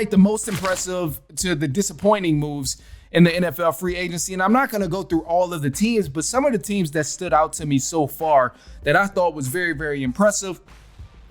rank the most impressive to the disappointing moves in the NFL free agency. And I'm not going to go through all of the teams, but some of the teams that stood out to me so far that I thought was very, very impressive.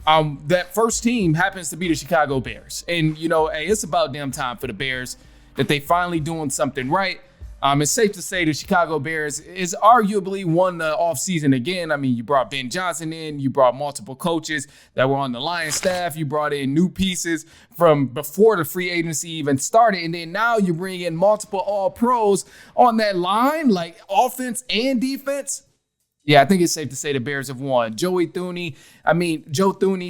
That first team happens to be the Chicago Bears. And, hey, it's about damn time for the Bears that they finally doing something right. It's safe to say the Chicago Bears is arguably won the offseason again. I mean, you brought Ben Johnson in. You brought multiple coaches that were on the Lions staff. You brought in new pieces from before the free agency even started. And then now you bring in multiple all-pros on that line, like offense and defense. Yeah, I think it's safe to say the Bears have won. Joe Thuney,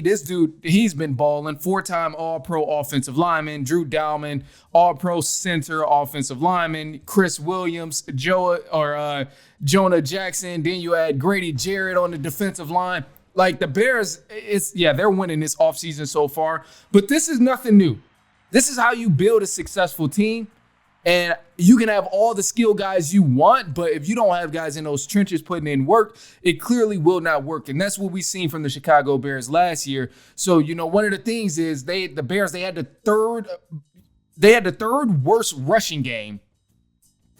this dude, he's been balling. 4-time All-Pro offensive lineman. Drew Dalman, All-Pro center offensive lineman. Chris Williams, Jonah Jackson. Then you add Grady Jarrett on the defensive line. Like the Bears, they're winning this offseason so far. But this is nothing new. This is how you build a successful team. And you can have all the skill guys you want, but if you don't have guys in those trenches putting in work, it clearly will not work. And that's what we've seen from the Chicago Bears last year. So, one of the things is the Bears had the third worst rushing game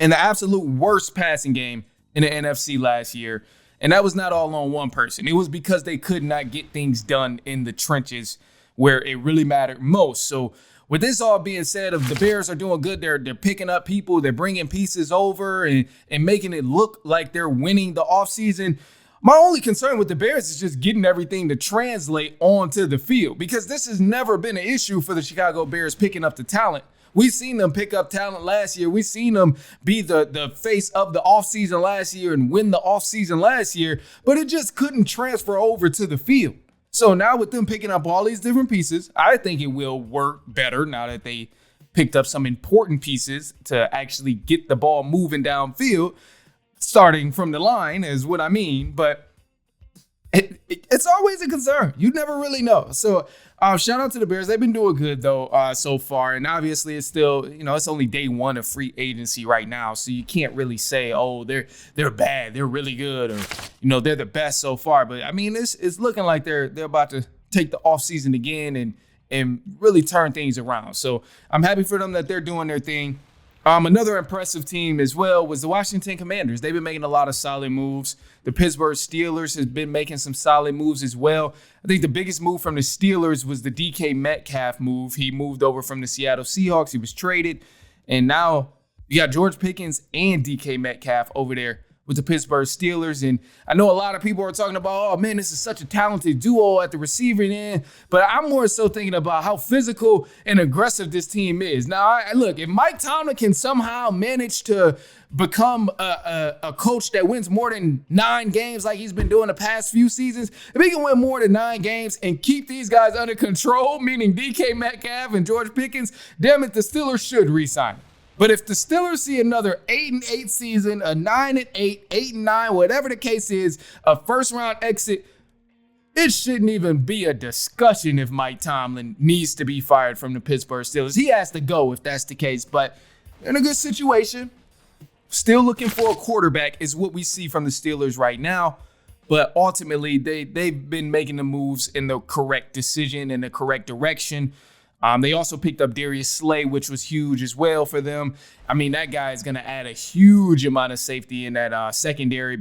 and the absolute worst passing game in the NFC last year. And that was not all on one person. It was because they could not get things done in the trenches where it really mattered most. So, with this all being said, if the Bears are doing good, they're picking up people, they're bringing pieces over and making it look like they're winning the offseason. My only concern with the Bears is just getting everything to translate onto the field, because this has never been an issue for the Chicago Bears picking up the talent. We've seen them pick up talent last year. We've seen them be the face of the offseason last year and win the offseason last year, but it just couldn't transfer over to the field. So now with them picking up all these different pieces, I think it will work better now that they picked up some important pieces to actually get the ball moving downfield, starting from the line is what I mean. But it's always a concern. You never really know. So shout out to the Bears. They've been doing good, though, so far. And obviously, it's still, it's only day one of free agency right now. So you can't really say, oh, they're bad, they're really good, or, they're the best so far. But, I mean, it's looking like they're about to take the offseason again and really turn things around. So I'm happy for them that they're doing their thing. Another impressive team as well was the Washington Commanders. They've been making a lot of solid moves. The Pittsburgh Steelers has been making some solid moves as well. I think the biggest move from the Steelers was the DK Metcalf move. He moved over from the Seattle Seahawks. He was traded. And now you got George Pickens and DK Metcalf over there with the Pittsburgh Steelers. And I know a lot of people are talking about, oh, man, this is such a talented duo at the receiving end. But I'm more so thinking about how physical and aggressive this team is. Now, look, if Mike Tomlin can somehow manage to become a coach that wins more than 9 games like he's been doing the past few seasons, if he can win more than 9 games and keep these guys under control, meaning DK Metcalf and George Pickens, damn it, the Steelers should re-sign him. But if the Steelers see another 8-8 season, a 9-8, 8-9, whatever the case is, a first-round exit, it shouldn't even be a discussion if Mike Tomlin needs to be fired from the Pittsburgh Steelers. He has to go if that's the case, but in a good situation. Still looking for a quarterback is what we see from the Steelers right now. But ultimately, they've been making the moves in the correct decision, in the correct direction. They also picked up Darius Slay, which was huge as well for them. I mean, that guy is going to add a huge amount of safety in that secondary.